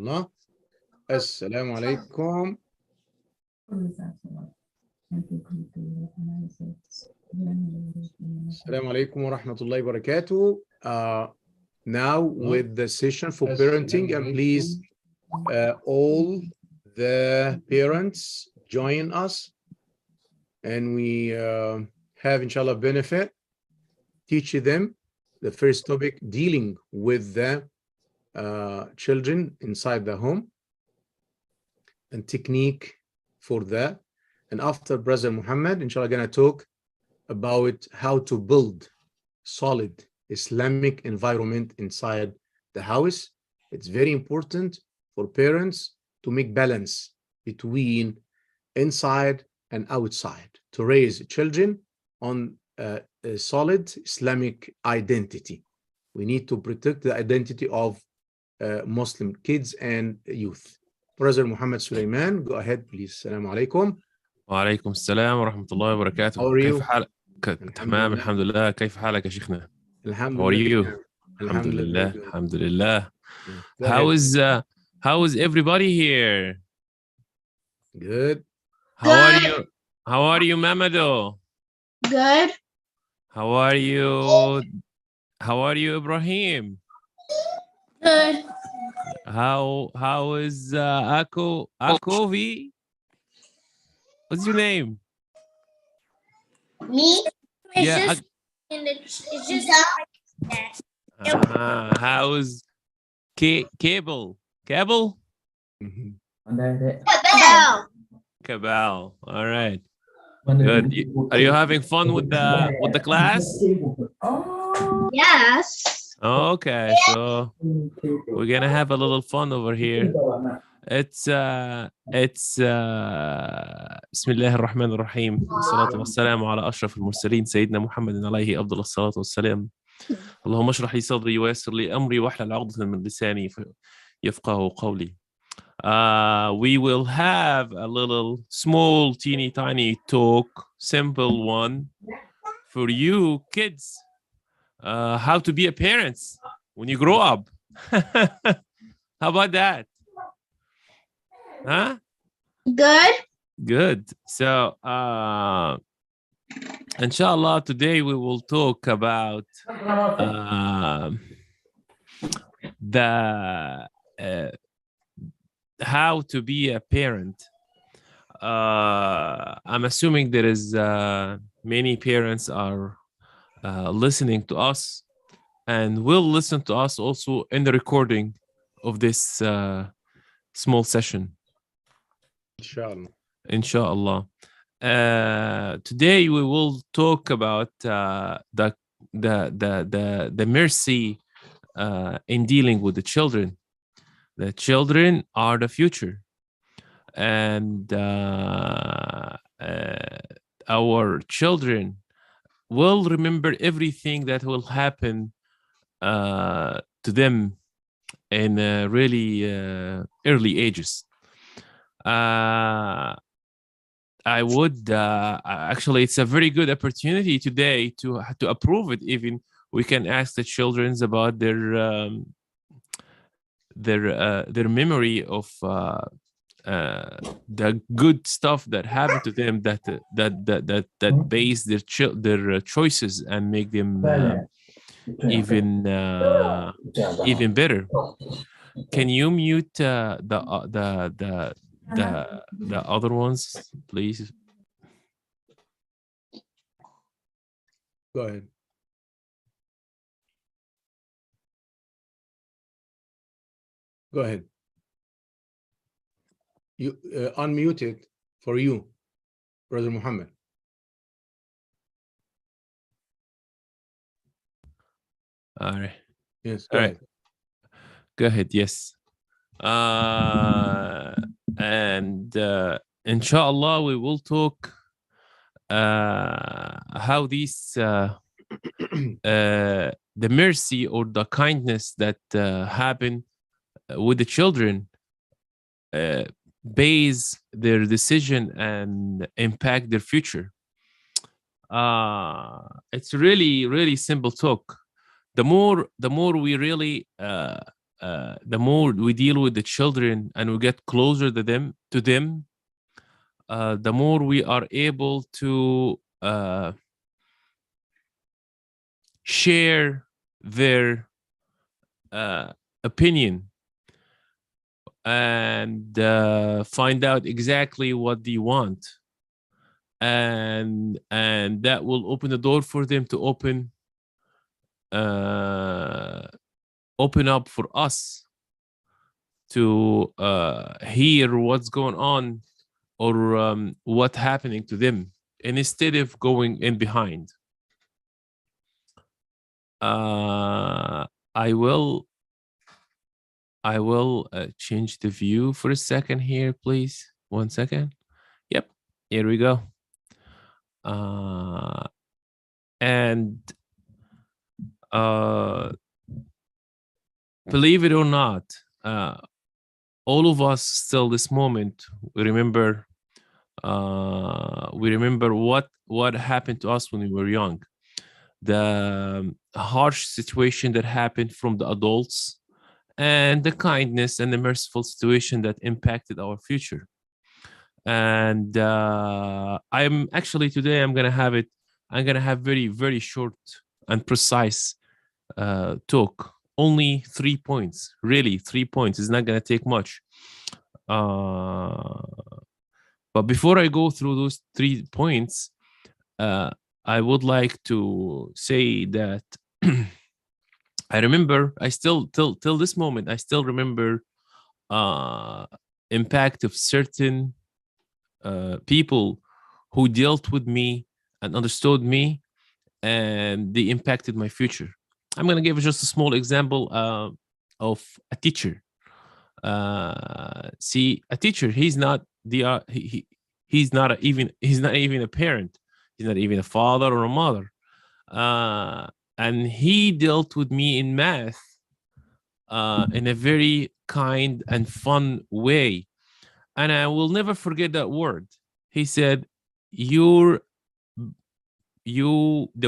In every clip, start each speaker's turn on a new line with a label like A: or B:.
A: الله. السلام عليكم. السلام عليكم ورحمة الله وبركاته. Now with the session for parenting, and please all the parents join us, and we have inshallah benefit teach them the first topic dealing with the children inside the home and technique for that. And after Brother Muhammad, inshallah, gonna talk about how to build solid Islamic environment inside the house. It's very important for parents to make balance between inside and outside to raise children on a solid Islamic identity. We need to protect the identity of Muslim kids and youth. Brother Muhammad Sulaiman, go ahead please. Assalamu alaikum.
B: وعليكم السلام ورحمة الله وبركاته.
A: How are you?
B: كيف حالك؟ تمام الحمد لله. كيف حالك يا شيخنا؟
A: الحمد
B: How are
A: لله.
B: you? الحمد لله. الحمد لله.
A: Yeah.
B: How is everybody here?
A: Good.
B: How are you? How are you, Mamadou?
C: Good.
B: How are you, Ibrahim?
C: Good.
B: How is Akovi? What's your name?
C: Me?
B: Yeah.
C: It's just like that.
B: How is Cable? Cable?
C: Bell.
B: Cabal. All right. Good. Are you having fun with the class?
C: Yes.
B: Okay, so we're gonna have a little fun over here. It's بسم الله الرحمن الرحيم والصلاة والسلام على أشرف المرسلين سيدنا محمد عليه أفضل الصلاة والسلام. اللهم اشرح لي صدري ويسر لي أمري واحلل عقدة من لساني يفقهوا قولي. We will have a little small teeny tiny talk, simple one for you kids. How to be a parent when you grow up. How about that? Huh?
C: Good.
B: Good. So, inshallah, today we will talk about how to be a parent. I'm assuming there is many parents are listening to us and will listen to us also in the recording of this small session. Inshallah. Today we will talk about the mercy in dealing with the children. The children are the future, and our children will remember everything that will happen to them in really early ages. I would actually, it's a very good opportunity today to approve it. Even we can ask the children about their memory of the good stuff that happened to them that base their choices and make them even better. Can you mute the other ones, please?
A: Go ahead. Go ahead. You unmuted for you, Brother Muhammad.
B: All right.
A: Yes.
B: All right. Go ahead. Yes. And inshallah, we will talk how these the mercy or the kindness that happen with the children base their decision and impact their future. It's really simple talk. The more we really the more we deal with the children and we get closer to them, the more we are able to share their opinion and find out exactly what they want, and that will open the door for them to open up for us to hear what's going on or what's happening to them, and instead of going in behind. I will change the view for a second here, please. 1 second. Yep, here we go. And believe it or not, all of us still this moment, we remember what happened to us when we were young. The harsh situation that happened from the adults, and the kindness and the merciful situation that impacted our future. And I'm actually today I'm gonna have very, very short and precise talk. Only 3 points, really 3 points. It's not gonna take much. But before I go through those 3 points, I would like to say that I remember, I still till this moment, I still remember impact of certain people who dealt with me and understood me, and they impacted my future. I'm gonna give just a small example of a teacher. See, a teacher, he's not even a parent. He's not even a father or a mother. And he dealt with me in math in a very kind and fun way. And I will never forget that word. He said, the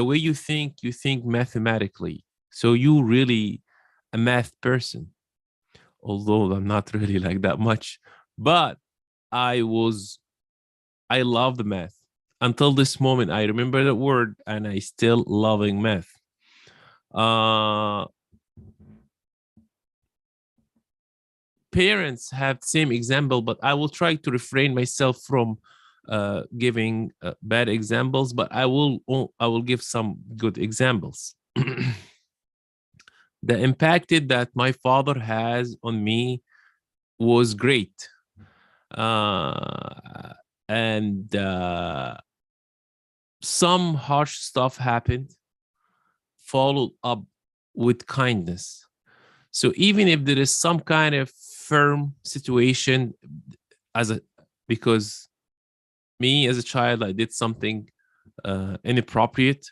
B: way you think mathematically. So you really a math person. Although I'm not really like that much, but I love the math. Until this moment, I remember that word, and I still loving math. Parents have the same example, but I will try to refrain myself from giving bad examples, but I will give some good examples. The impact that my father has on me was great. And some harsh stuff happened, followed up with kindness. So even if there is some kind of firm situation, because me as a child, I did something inappropriate,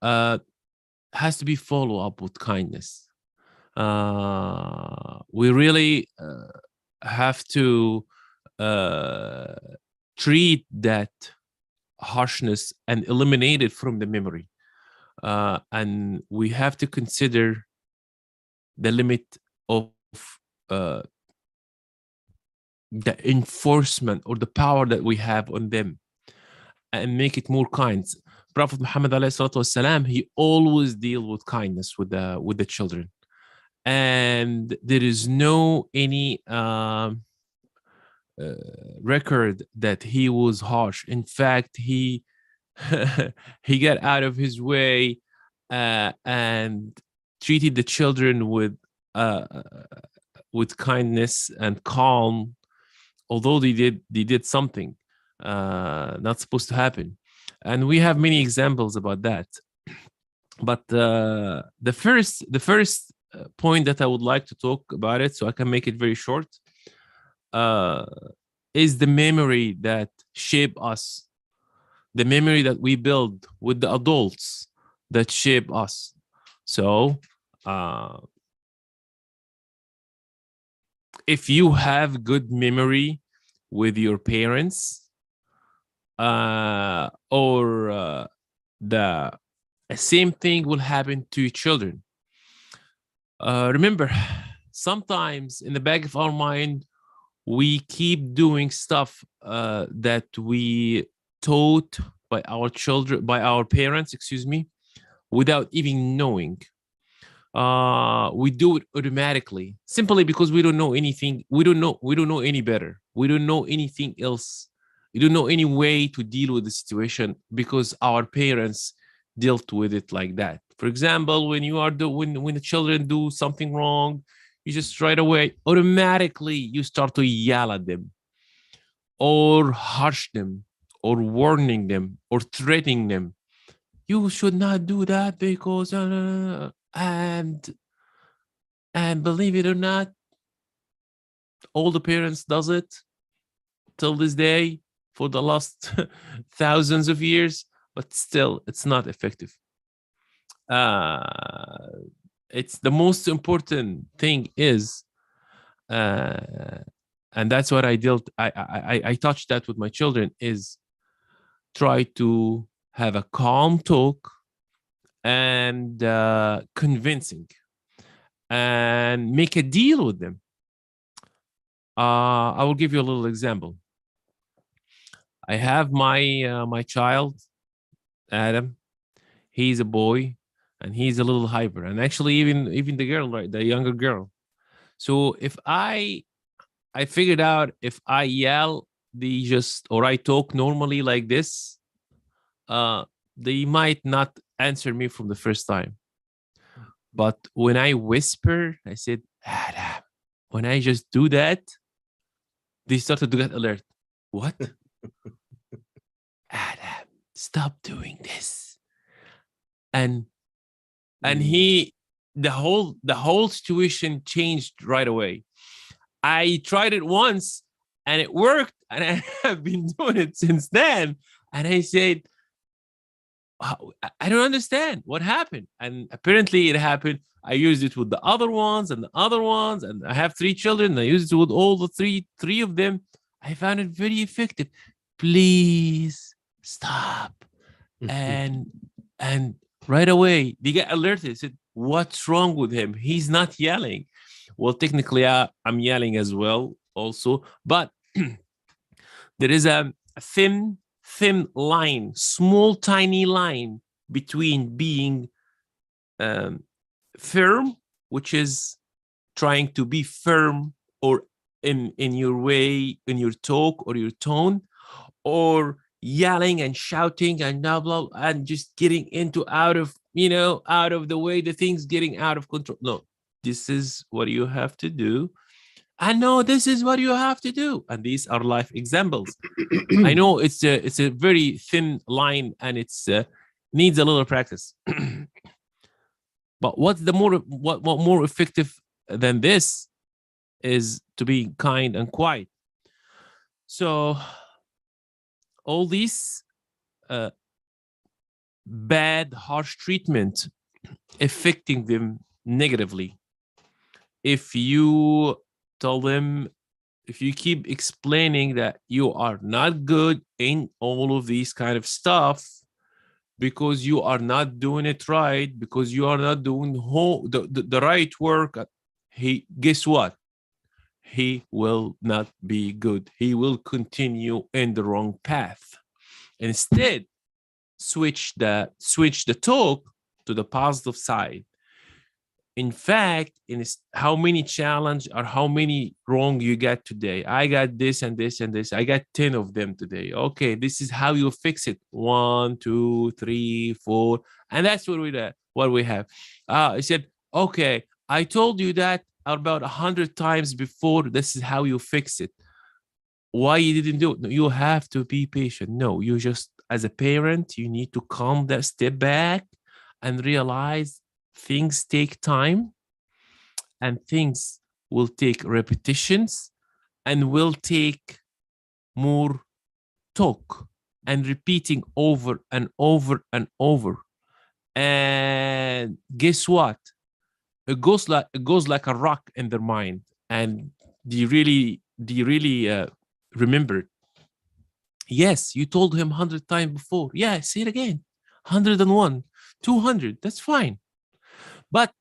B: has to be followed up with kindness. We really have to treat that harshness and eliminate it from the memory. And we have to consider the limit of the enforcement or the power that we have on them, and make it more kind. Prophet Muhammad والسلام, he always deal with kindness with the children, and there is no any record that he was harsh. In fact, he he got out of his way and treated the children with kindness and calm, although they did something not supposed to happen. And we have many examples about that. But the first point that I would like to talk about it, so I can make it very short, is the memory that shape us, the memory that we build with the adults that shape us. So if you have good memory with your parents, or the same thing will happen to your children. Remember, sometimes in the back of our mind, we keep doing stuff that we taught by our children, by our parents, excuse me, without even knowing. We do it automatically, simply because we don't know anything. We don't know any better. We don't know anything else. We don't know any way to deal with the situation because our parents dealt with it like that. For example, when the children do something wrong, you just right away, automatically, you start to yell at them, or harsh them, or warning them, or threatening them. You should not do that because, and believe it or not, all the parents does it till this day for the last thousands of years, but still, it's not effective. It's the most important thing is, and that's what I dealt. I touched that with my children, is try to have a calm talk and convincing, and make a deal with them. I will give you a little example. I have my child, Adam. He's a boy, and he's a little hyper, and actually even the girl, right, the younger girl. So if I figured out, if I yell, or I talk normally like this, they might not answer me from the first time. But when I whisper, I said, Adam, when I just do that, they started to get alert. What? Adam, stop doing this. And the whole situation changed right away. I tried it once and it worked, and I have been doing it since then. And I said, I don't understand what happened. And apparently it happened. I used it with the other ones and the other ones, and I have 3 children. And I used it with all the three of them. I found it very effective. Please stop. and right away they get alerted. They said, what's wrong with him? He's not yelling. Well, technically, I'm yelling as well also, but there is a thin line, small, tiny line between being firm, which is trying to be firm, or in your way, in your talk or your tone, or yelling and shouting and blah blah, and just getting out of the way, the things getting out of control. No, this is what you have to do. I know this is what you have to do, and these are life examples. I know it's a very thin line, and it's needs a little practice. But what more effective than this is to be kind and quiet. So all these bad, harsh treatment affecting them negatively. If you tell them, if you keep explaining that you are not good in all of these kind of stuff, because you are not doing it right, because you are not doing the right work, guess what? He will not be good. He will continue in the wrong path. Instead, switch the talk to the positive side. In fact, how many challenge or how many wrong you got today? I got this and this and this. I got 10 of them today. Okay, this is how you fix it. 1, 2, 3, 4, and that's what we have. I said, okay, I told you that about 100 times before. This is how you fix it. Why you didn't do it? No, you have to be patient. No, you just, as a parent, you need to calm that, step back, and realize things take time, and things will take repetitions, and will take more talk and repeating over and over and over. And guess what? It goes like a rock in their mind. And do you really remember it? Yes, you told him 100 times before. Yeah, say it again. 101, 200. That's fine. But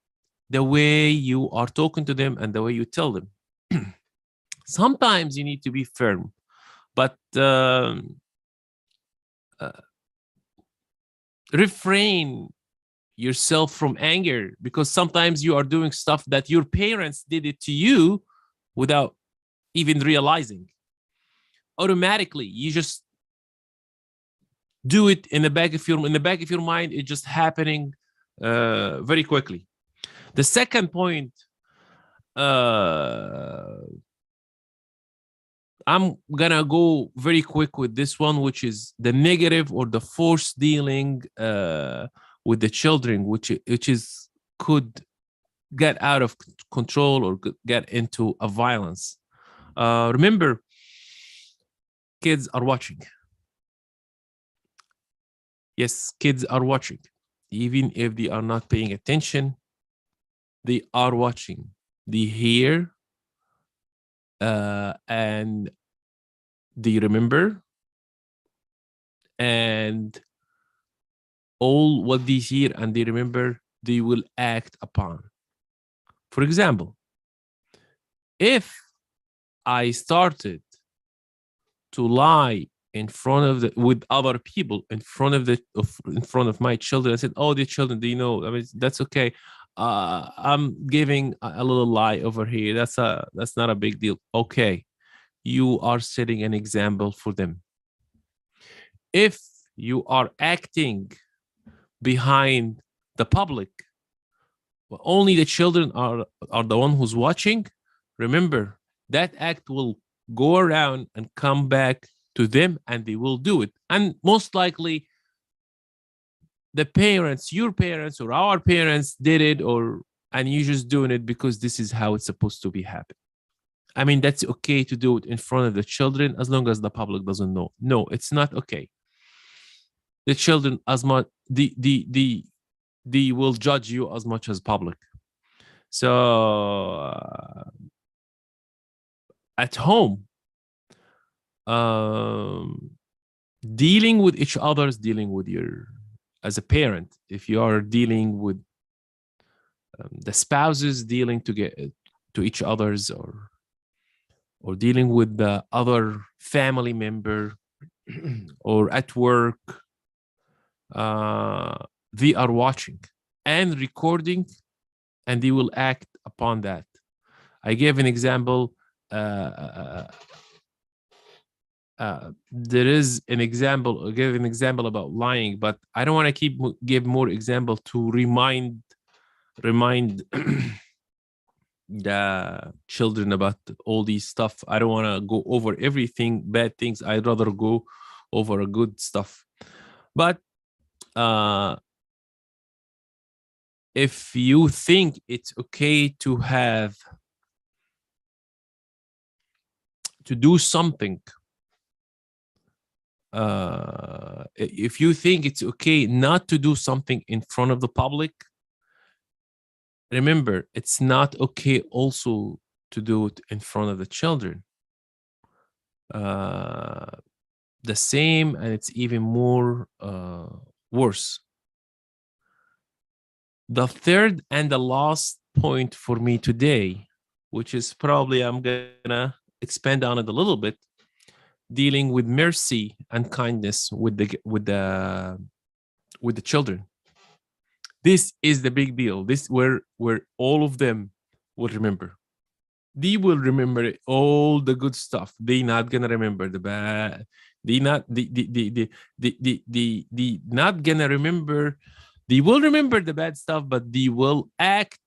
B: the way you are talking to them and the way you tell them. Sometimes you need to be firm, but refrain yourself from anger, because sometimes you are doing stuff that your parents did it to you without even realizing. Automatically, you just do it in the back of your mind. It's just happening very quickly. The second point, I'm gonna go very quick with this one, which is the negative or the force dealing with the children, which is could get out of control or get into a violence. Remember, kids are watching. Yes, kids are watching. Even if they are not paying attention, they are watching. They hear and they remember, and all what they hear and they remember, they will act upon. For example, if I started to lie in front of with other people in front of my children, I said, "Oh, the children, do you know? I mean, that's okay. I'm giving a little lie over here. That's not a big deal." Okay, you are setting an example for them. If you are acting behind the public, only the children are the one who's watching, remember that act will go around and come back to them, and they will do it. And most likely the parents, your parents or our parents did it, and you're just doing it because this is how it's supposed to be happening. I mean, that's okay to do it in front of the children as long as the public doesn't know. No, it's not okay. The children, as much they will judge you as much as public. So at home, dealing with each other is dealing with your, as a parent, if you are dealing with the spouses, dealing to each other's, or dealing with the other family member, or at work, they are watching and recording, and they will act upon that. I gave an example. There is an example. I gave an example about lying, but I don't want to give more example to remind the children about all these stuff. I don't want to go over everything bad things. I'd rather go over good stuff. But if you think it's okay to do something, if you think it's okay not to do something in front of the public, remember, it's not okay also to do it in front of the children. The same, and it's even more worse. The third and the last point for me today, which is probably I'm gonna expand on it a little bit, dealing with mercy and kindness with the children. This is the big deal. This where all of them will remember. They will remember all the good stuff. They're not gonna remember the bad. They not gonna remember. They will remember the bad stuff, but they will act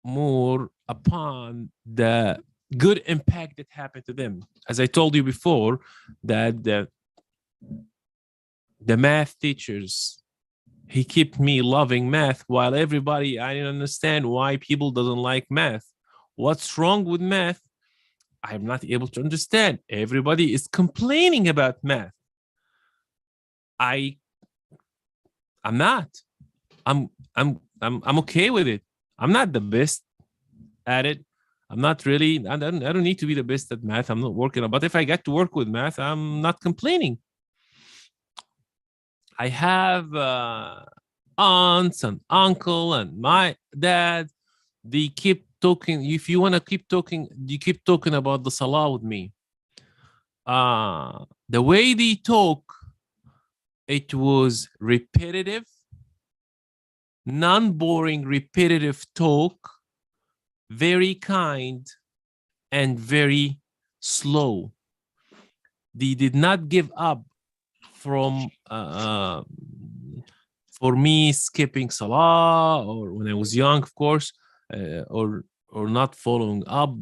B: more upon the good impact that happened to them. As I told you before, that the math teachers, he kept me loving math, while everybody, I didn't understand why people doesn't like math. What's wrong with math? I'm not able to understand. Everybody is complaining about math. I'm not. I'm okay with it. I'm not the best at it. I'm not really. I don't need to be the best at math. I'm not working on. But if I get to work with math, I'm not complaining. I have aunts and uncle and my dad. they keep talking. If you want to keep talking, you keep talking about the salah with me. The way they talk, it was repetitive, non-boring, repetitive talk, very kind and very slow. They did not give up from for me skipping salah, or when I was young, of course, or not following up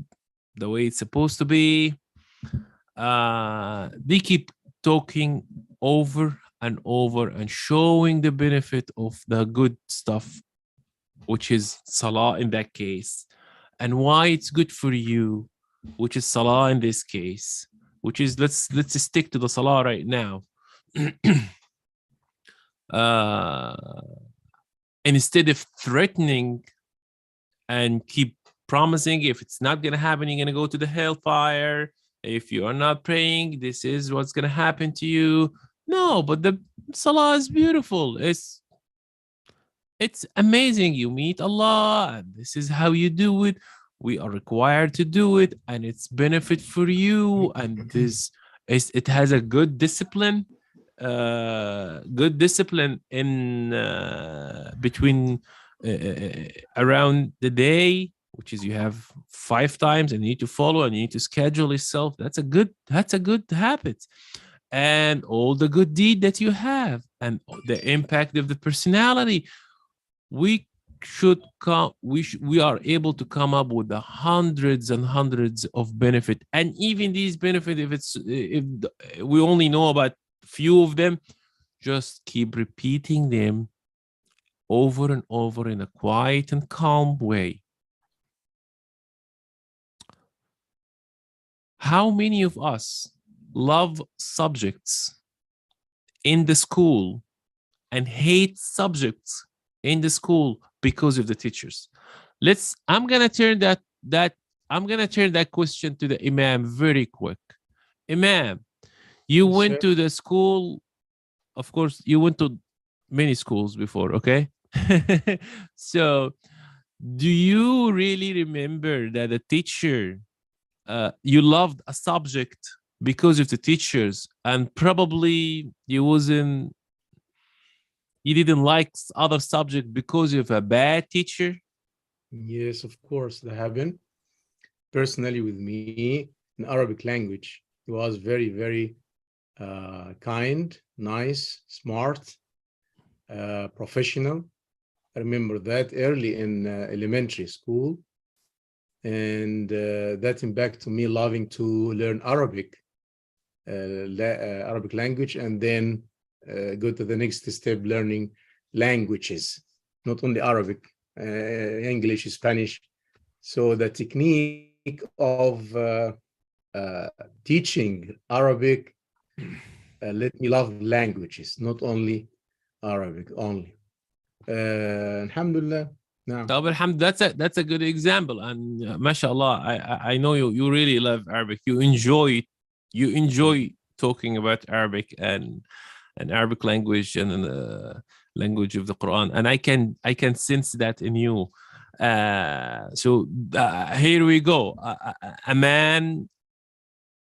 B: the way it's supposed to be. They keep talking over and over and showing the benefit of the good stuff, which is salah in that case, and why it's good for you, which is salah in this case, which is let's stick to the salah right now. Instead of threatening and keep promising, if it's not going to happen, you're going to go to the hellfire. If you are not praying, this is what's going to happen to you. No, but the salah is beautiful. It's amazing. You meet Allah, and this is how you do it. We are required to do it, and it's benefit for you. And this is, it has a good discipline. Good discipline in between around the day, which is you have 5 times and you need to follow and you need to schedule yourself. That's a good habit. And all the good deed that you have and the impact of the personality, we are able to come up with the hundreds and hundreds of benefit. And even these benefits, if we only know about few of them, just keep repeating them over and over in a quiet and calm way. How many of us love subjects in the school and hate subjects in the school because of the teachers? I'm gonna turn that question to the Imam very quick. Imam, you went to the school, of course, you went to many schools before, okay? So, do you really remember that the teacher, you loved a subject because of the teachers, and probably you didn't like other subject because of a bad teacher?
A: Yes, of course, that happened. Personally, with me, in Arabic language, he was very, very kind, nice, smart, professional. I remember that early in elementary school, and that impacted me loving to learn Arabic, Arabic language, and then go to the next step, learning languages, not only Arabic, English, Spanish. So the technique of teaching Arabic let me love languages, not only Arabic only. Alhamdulillah. No.
B: That's a good example, and mashallah, I know you really love Arabic. You enjoy talking about Arabic and Arabic language and the language of the Quran, and I can sense that in you. So here we go. A man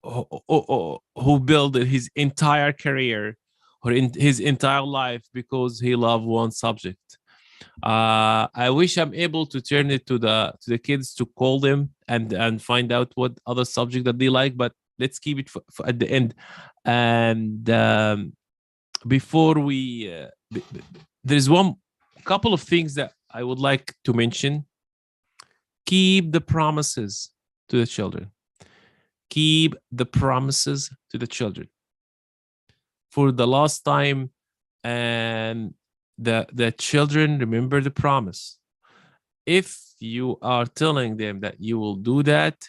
B: who built his entire career or in his entire life because he loved one subject. I wish I'm able to turn it to the kids to call them and find out what other subject that they like, but let's keep it for at the end. And before we there's one couple of things that I would like to mention. Keep the promises to the children. Keep the promises to the children. For the last time, and the children remember the promise. If you are telling them that you will do that,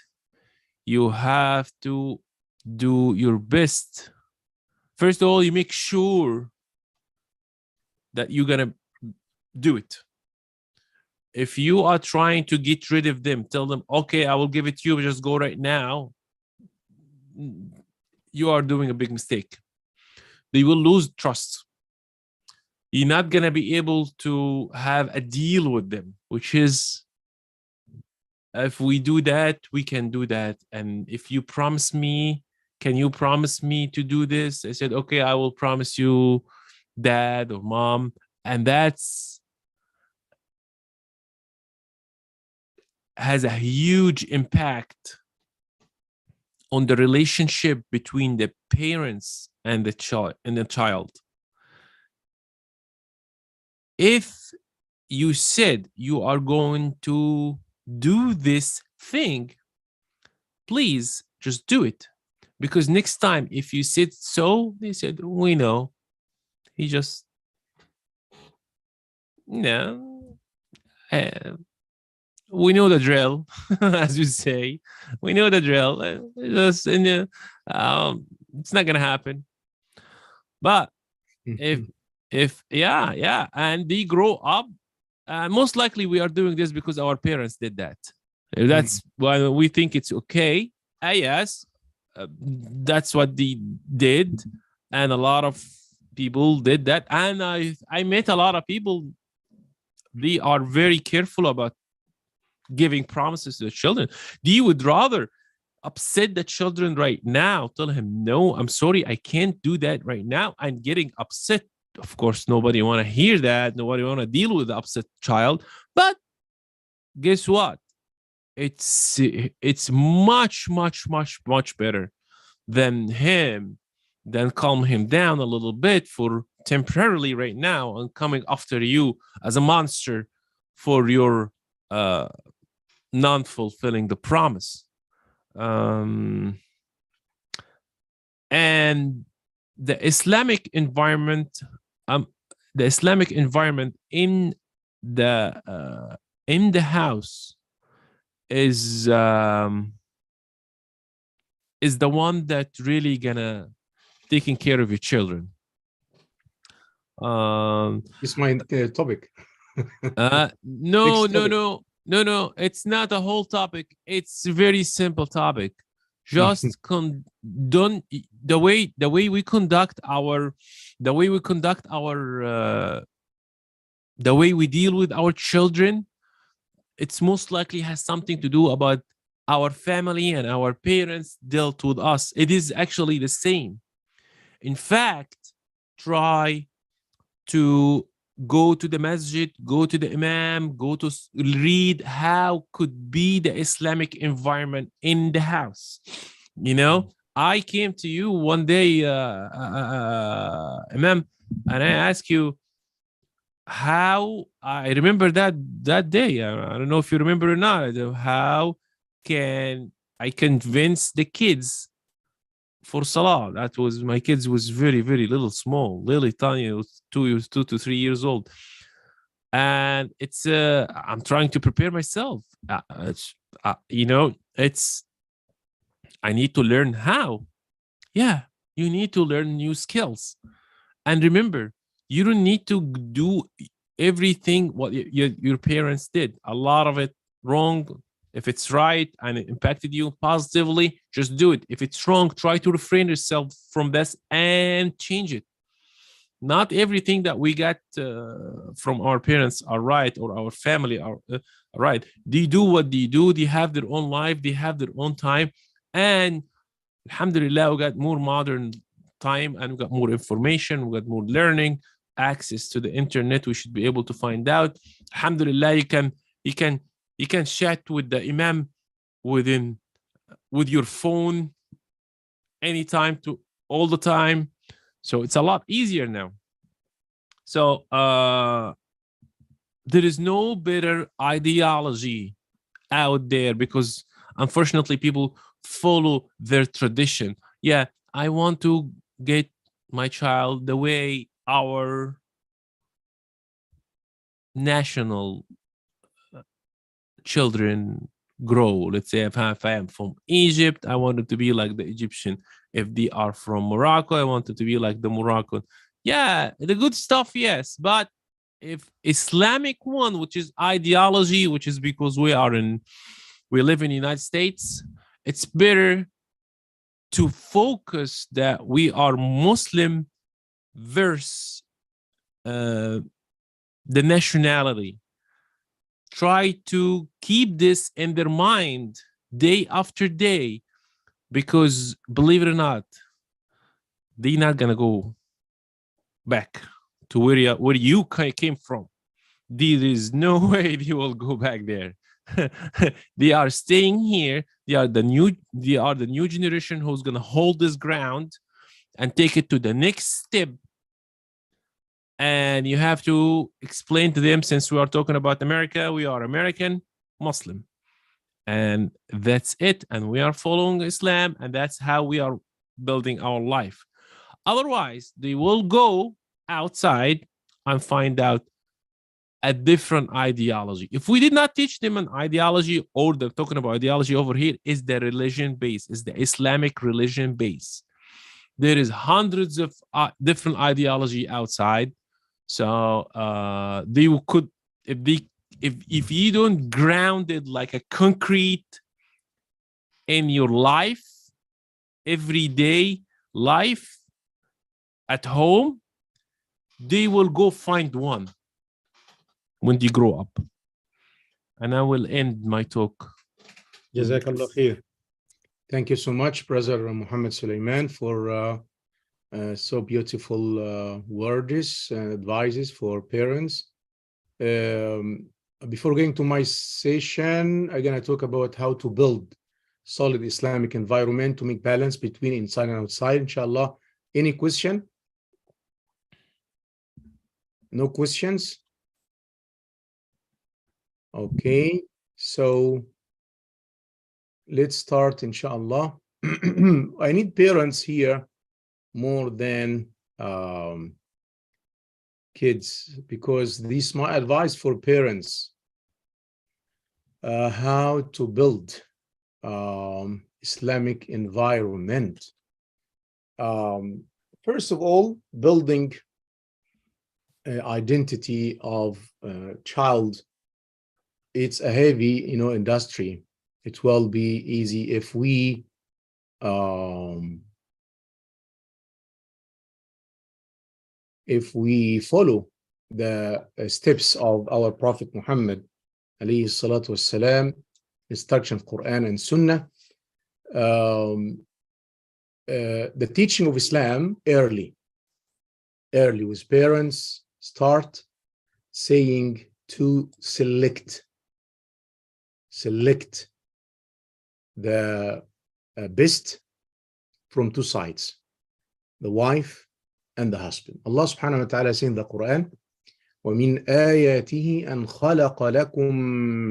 B: you have to do your best. First of all, you make sure that you're gonna do it. If you are trying to get rid of them, tell them, okay, I will give it to you, just go right now. You are doing a big mistake. They will lose trust. You're not going to be able to have a deal with them, which is if we do that, we can do that. And if you promise me, can you promise me to do this? I said, okay, I will promise you, dad or mom. And that's has a huge impact on the relationship between the parents and the child. If you said you are going to do this thing, please just do it. Because next time, if you said so, they said, we know. He just, no. We know the drill, as you say. We know the drill. It's not gonna happen. But if yeah, and they grow up, most likely we are doing this because our parents did that. That's why we think it's okay. Yes, that's what they did, and a lot of people did that. And I met a lot of people. They are very careful about giving promises to the children. They would rather upset the children right now, tell him, no, I'm sorry, I can't do that right now, and getting upset. Of course, nobody want to hear that. Nobody want to deal with the upset child. But guess what? It's much better than calm him down a little bit for temporarily right now and coming after you as a monster for your non-fulfilling the promise. And the Islamic environment in the house is the one that really gonna taking care of your children.
A: It's my topic.
B: No, it's not a whole topic. It's a very simple topic. Just the way we conduct our the way we deal with our children, it's most likely has something to do about our family and our parents dealt with us. It is actually the same. In fact, try to go to the masjid, go to the imam, go to read how could be the Islamic environment in the house. You know, I came to you one day, imam, and I asked you how. I remember that day. I don't know if you remember or not. How can I convince the kids for Salah? That was, my kids was very little, small, really tiny. It was 2 to 3 years old, and it's I'm trying to prepare myself. You know, it's I need to learn how. Yeah, you need to learn new skills, and remember, you don't need to do everything what your parents did. A lot of it wrong. If it's right and it impacted you positively, just do it. If it's wrong, try to refrain yourself from this and change it. Not everything that we got from our parents are right, or our family are right. They do what they do. They have their own life. They have their own time. And alhamdulillah, we got more modern time, and we got more information. We got more learning, access to the internet. We should be able to find out. Alhamdulillah, you can chat with the imam with your phone anytime, to all the time. So it's a lot easier now. So there is no better ideology out there, because unfortunately people follow their tradition. Yeah, I want to get my child the way our national children grow. Let's say if I am from Egypt, I want it to be like the Egyptian. If they are from Morocco, I want it to be like the Moroccan. Yeah, the good stuff, yes. But if Islamic one, which is ideology, which is because we live in the United States, it's better to focus that we are Muslim versus the nationality. try to keep this in their mind day after day, because believe it or not, they're not gonna go back to where you came from. There is no way they will go back there. They are staying here. They are the new generation who's gonna hold this ground and take it to the next step. And you have to explain to them, since we are talking about America, we are American Muslim, and that's it. And we are following Islam, and that's how we are building our life. Otherwise, they will go outside and find out a different ideology. If we did not teach them an ideology, or they're talking about ideology over here, is the religion base, is the Islamic religion base. There is hundreds of different ideology outside. So they could, if you don't ground it like a concrete in your life, everyday life at home, they will go find one when they grow up. And I will end my talk.
A: Jazakallah khair. Thank you so much, Brother Muhammad Sulaiman, for so beautiful words and advices for parents. Before going to my session, I'm going to talk about how to build solid Islamic environment to make balance between inside and outside, inshallah. Any question? No questions? Okay, so let's start, inshallah. I need parents here more than kids, because this is my advice for parents, how to build Islamic environment. First of all, building identity of child, it's a heavy, industry. It will be easy if we follow the steps of our Prophet Muhammad, alayhi salatu wassalam, instruction of Quran and Sunnah. The teaching of Islam early with parents start saying to select the best from two sides, the wife and the husband. Allah subhanahu wa ta'ala says in the Quran, وَمِنْ آيَاتِهِ أَنْ خَلَقَ لَكُم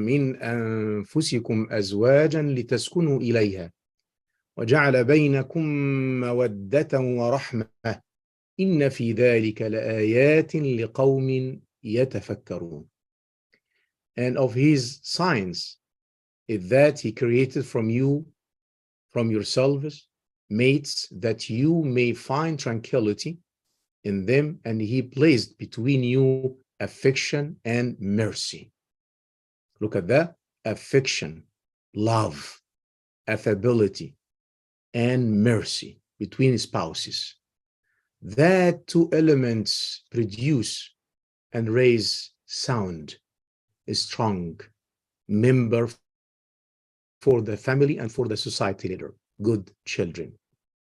A: مِّنْ أَنفُسِكُمْ أَزْوَاجًا لِتَسْكُنُوا إِلَيْهَا وَجَعَلَ بَيْنَكُم مَّوَدَّةً وَرَحْمَةً إِنَّ فِي ذَلِكَ لَآيَاتٍ لِقَوْمٍ يَتَفَكَّرُونَ. And of his signs is that he created from yourselves, mates, that you may find tranquility in them, and he placed between you affection and mercy. Look at that. Affection, love, affability, and mercy between spouses. That two elements produce and raise sound, a strong member for the family and for the society later, good children.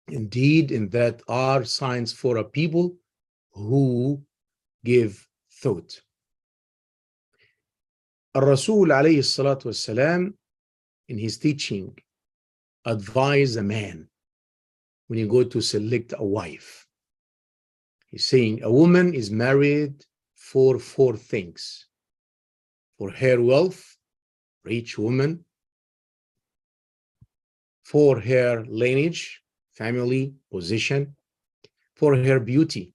A: Indeed, in that are signs for a people who give thought. Al-Rasul alayhi salatu wassalam, in his teaching, advise a man when you go to select a wife. He's saying a woman is married for 4 things: for her wealth, rich woman; for her lineage, family, position; for her beauty;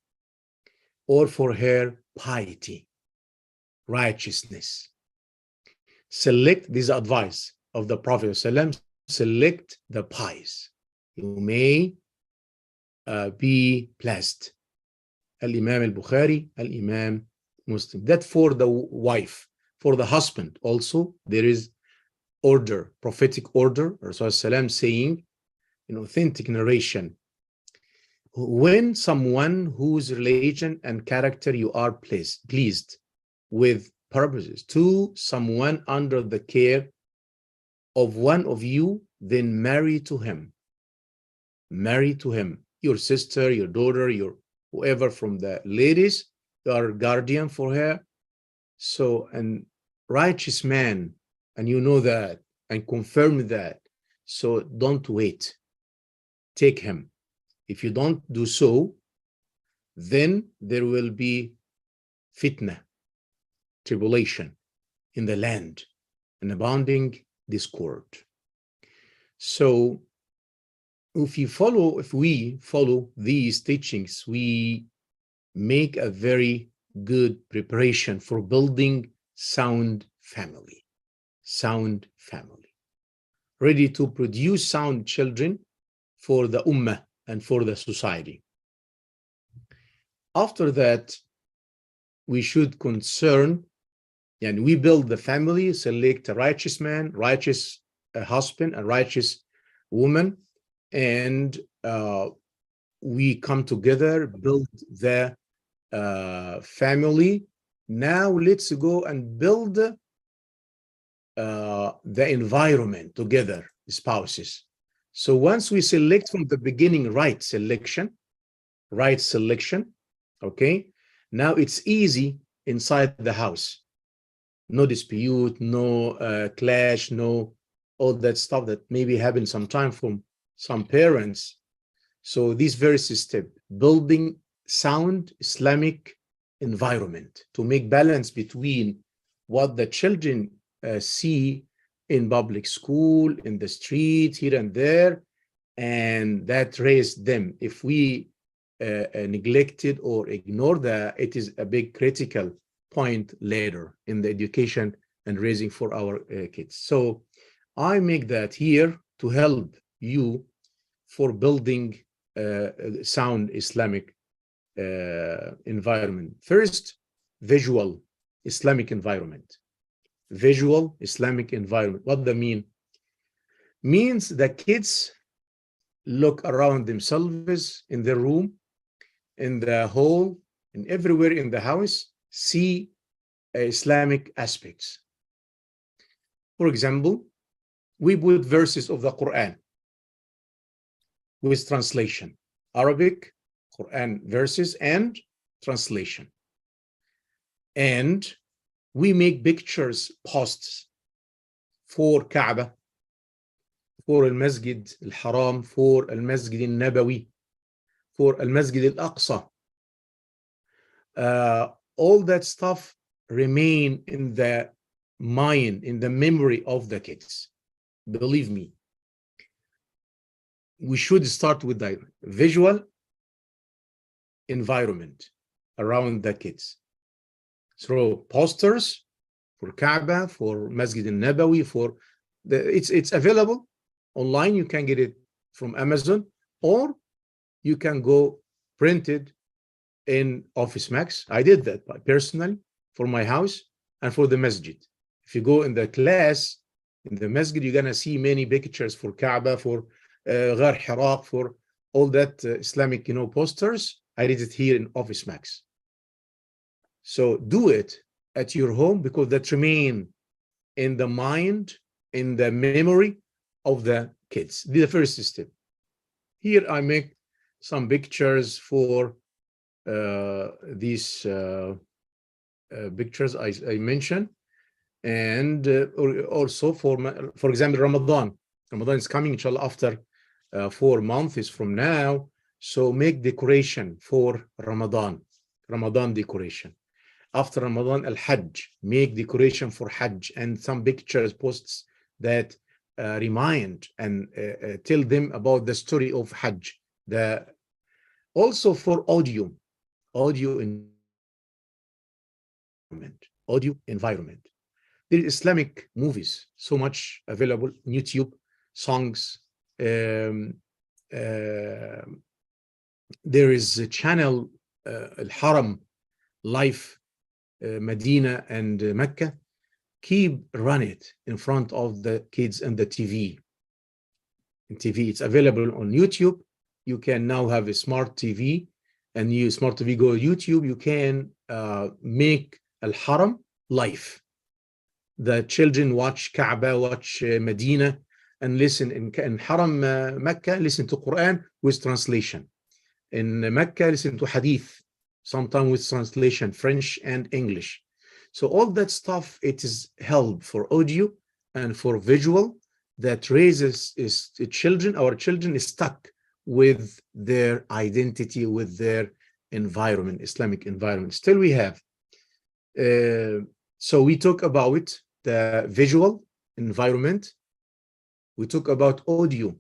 A: or for her piety, righteousness. Select this advice of the Prophet ﷺ, select the pious. You may be blessed. Al-Imam al-Bukhari, Al-Imam Muslim. That for the wife. For the husband also, there is order, prophetic order, Rasulullah saying in authentic narration, when someone whose religion and character you are pleased with purposes to someone under the care of one of you, then marry to him. Marry to him. Your sister, your daughter, your whoever from the ladies, you are guardian for her. So an righteous man, and you know that and confirm that. So don't wait. Take him. If you don't do so, then there will be fitna, tribulation in the land, and abounding discord. So if we follow these teachings, we make a very good preparation for building sound family, ready to produce sound children for the ummah and for the society. After that, we should concern, and we build the family, select a righteous man, righteous husband, a righteous woman, and we come together, build the family. Now let's go and build the environment together, spouses. So once we select from the beginning right selection, okay, now it's easy inside the house. No dispute, no clash, no all that stuff that maybe happens sometime from some parents. So this very step, building sound Islamic environment to make balance between what the children see in public school, in the street, here and there, and that raised them. If we neglected or ignore that, it is a big critical point later in the education and raising for our kids. So I make that here to help you for building sound Islamic environment. First, visual Islamic environment. Visual Islamic environment. What does that mean? Means the kids look around themselves in their room, in the hall, and everywhere in the house, see Islamic aspects. For example, we put verses of the Quran with translation, Arabic, Quran verses and translation. And we make pictures, posts for Kaaba, for Al-Masjid Al-Haram, for Al-Masjid Al-Nabawi, for Al-Masjid Al-Aqsa. All that stuff remain in the mind, in the memory of the kids. Believe me, we should start with the visual environment around the kids. So posters for Kaaba, for Masjid al-Nabawi, for it's available online. You can get it from Amazon, or you can go printed in Office Max. I did that personally for my house and for the masjid. If you go in the class in the masjid, you're gonna see many pictures for Kaaba, for Ghar Hira, for all that Islamic, posters. I did it here in Office Max. So do it at your home, because that remain in the mind, in the memory of the kids. This is the first step. Here I make some pictures for these pictures I mentioned, and also for example, Ramadan. Ramadan is coming, inshallah, after 4 months from now. So make decoration for Ramadan decoration. After Ramadan, Al-Hajj, make decoration for Hajj, and some pictures, posts that remind and tell them about the story of Hajj. Also for audio environment. There is Islamic movies, so much available on YouTube, songs. There is a channel, Al-Haram Life, Medina and Mecca. Keep run it in front of the kids and the TV. It's available on YouTube. You can now have a smart TV, and smart TV go YouTube. You can make Al-Haram life. The children watch Kaaba, watch Medina, and listen in Haram Mecca, listen to Quran with translation. In Mecca, listen to Hadith, sometimes with translation, French and English. So all that stuff, it is held for audio and for visual that raises children, our children is stuck with their identity, with their environment, Islamic environment. Still we have. So we talk about the visual environment. We talk about audio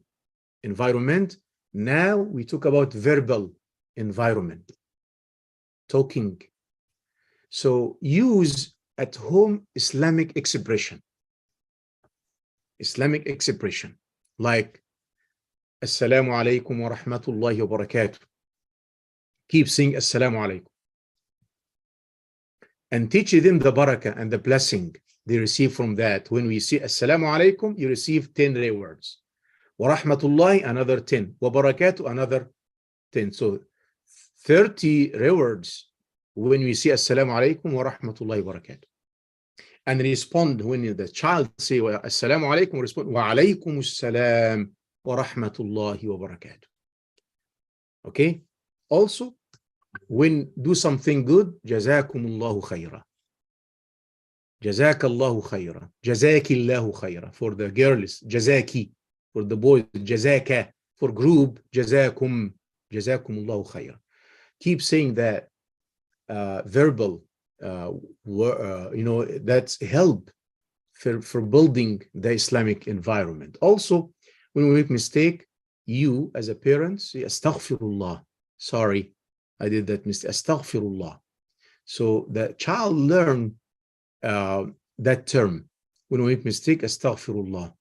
A: environment. Now we talk about verbal environment, talking. So use at home Islamic expression. Islamic expression like Assalamu alaikum wa rahmatullahi wa barakatuh. Keep saying Assalamu alaikum. And teach them the barakah and the blessing they receive from that. When we say Assalamu alaikum, you receive 10 rewards. Wa rahmatullahi, another 10. Wa barakatuh, another 10. So 30 rewards when we say Assalamu alaikum wa rahmatullahi wa barakatuh. And respond when the child say Assalamu alaikum, respond wa alaikum assalam wa rahmatullahi wa barakatuh. Okay? Also, when do something good, jazakumullahu khayra. Jazakallahu khayra. Jazakillahu khayra. For the girls, jazaki. For the boys, jazaka. For group, jazakum. Jazakumullahu khayra. Keep saying that verbal, that's help for building the Islamic environment. Also, when we make mistake, you as a parent say astaghfirullah. Sorry, I did that mistake. Astaghfirullah. So the child learn that term. When we make mistake, astaghfirullah.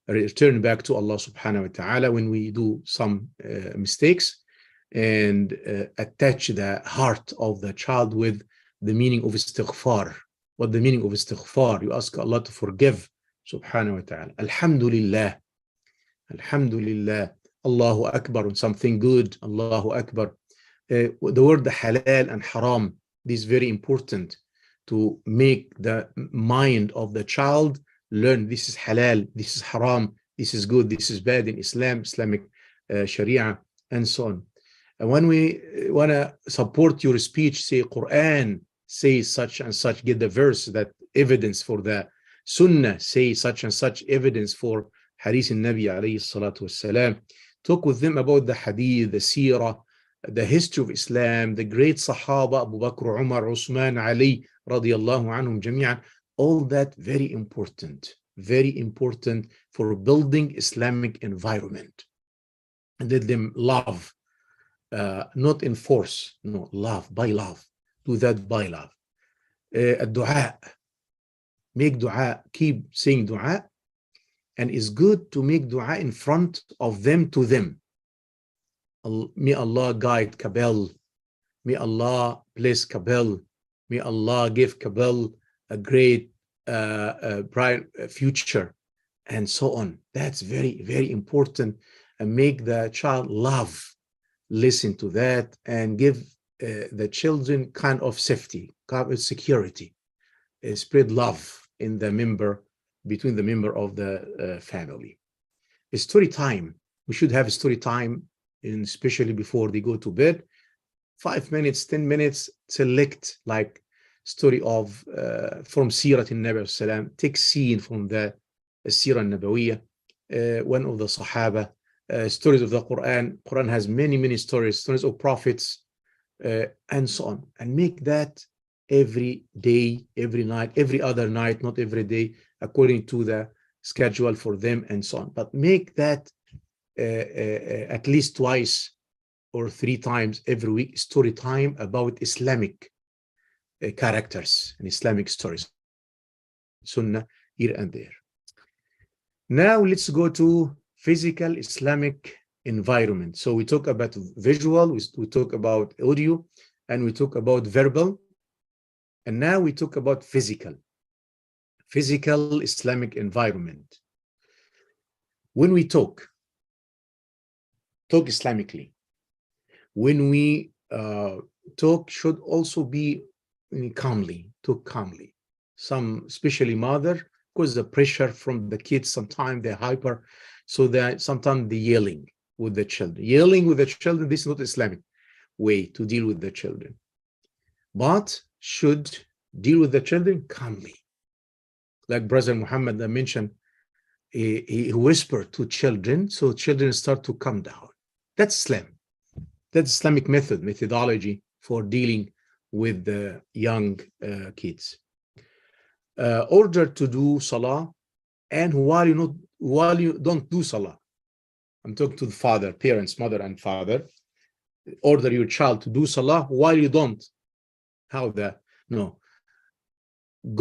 A: Return back to Allah subhanahu wa ta'ala when we do some mistakes, and attach the heart of the child with the meaning of istighfar. What the meaning of istighfar? You ask Allah to forgive subhanahu wa ta'ala. Alhamdulillah. Alhamdulillah. Allahu Akbar on something good. Allahu Akbar. The word halal and haram, this is very important to make the mind of the child learn this is halal, this is haram, this is good, this is bad in Islam, Islamic Sharia, and so on. And when we want to support your speech, say Quran, say such and such, get the verse, that evidence for the Sunnah, say such and such evidence for Hadith al-Nabi alayhi salatu wassalam. Talk with them about the Hadith, the Seerah, the history of Islam, the great Sahaba, Abu Bakr, Umar, Uthman, Ali, radiyallahu anhum jami'an. All that very important for building Islamic environment. And let them love, not enforce, no, love, by love. Do that by love. Dua, make dua, keep saying dua, and it's good to make dua in front of them to them. May Allah guide Kabul. May Allah bless Kabul. May Allah give Kabul a great bright future, and so on. That's very, very important. And make the child love, listen to that, and give the children kind of safety, kind of security. Spread love in the member, between the member of the family. A story time. We should have a story time, especially before they go to bed. 5 minutes, 10 minutes, select like story of from Sirat al-Nabi salam, take scene from the Sirah al-Nabawiyah, one of the Sahaba, stories of the Quran. Quran has many stories of prophets, and so on. And make that every day, every night, every other night, not every day, according to the schedule for them, and so on. But make that at least twice or 3 times every week, story time about Islamic characters and Islamic stories, Sunnah here and there. Now let's go to physical Islamic environment. So we talk about visual, we talk about audio, and we talk about verbal, and now we talk about physical Islamic environment. When we talk Islamically. When we talk, should also be calmly, talk calmly. some especially mother, because the pressure from the kids, sometimes they're hyper, so that sometimes they're yelling with the children. Yelling with the children, this is not Islamic way to deal with the children, but should deal with the children calmly. Like Brother Muhammad mentioned, he whispered to children, so children start to calm down. That's Islam. That's Islamic methodology for dealing with the young kids. Order to do salah, and while you don't do salah, I'm talking to the father, parents, mother and father, order your child to do salah while you don't. How that? No.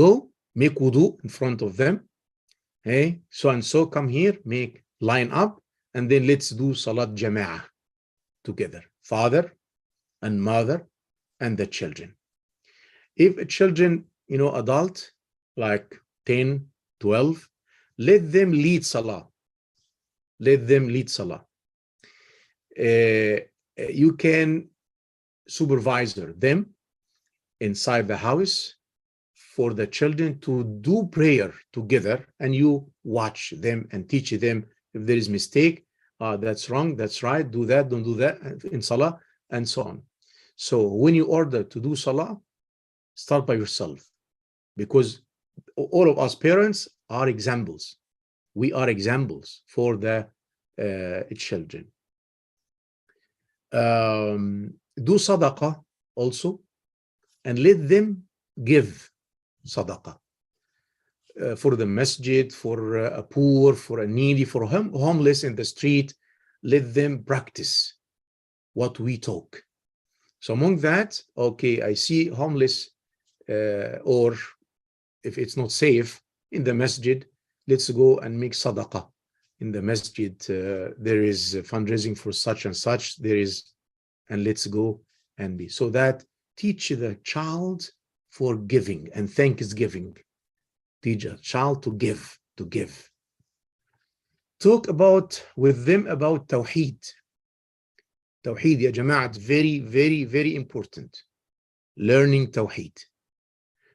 A: Go make wudu in front of them. Hey, so and so, come here, make line up, and then let's do salat jama'ah together, father and mother and the children. If children, adult, like 10, 12, let them lead salah. Let them lead salah. You can supervise them inside the house for the children to do prayer together, and you watch them and teach them if there is mistake, that's wrong, that's right, do that, don't do that in salah, and so on. So when you order to do salah, start by yourself, because all of us parents are examples. We are examples for the children. Do sadaqah also, and let them give sadaqah for the masjid, for a poor, for a needy, for homeless in the street. Let them practice what we talk. So among that, okay, I see homeless, or if it's not safe in the masjid, let's go and make sadaqah in the masjid. There is fundraising for such and such, and let's go and be. So that teach the child for giving and thanksgiving. Teach a child to give, Talk with them about Tawheed. Tawheed, ya Jama'at, very, very, very important. Learning Tawheed.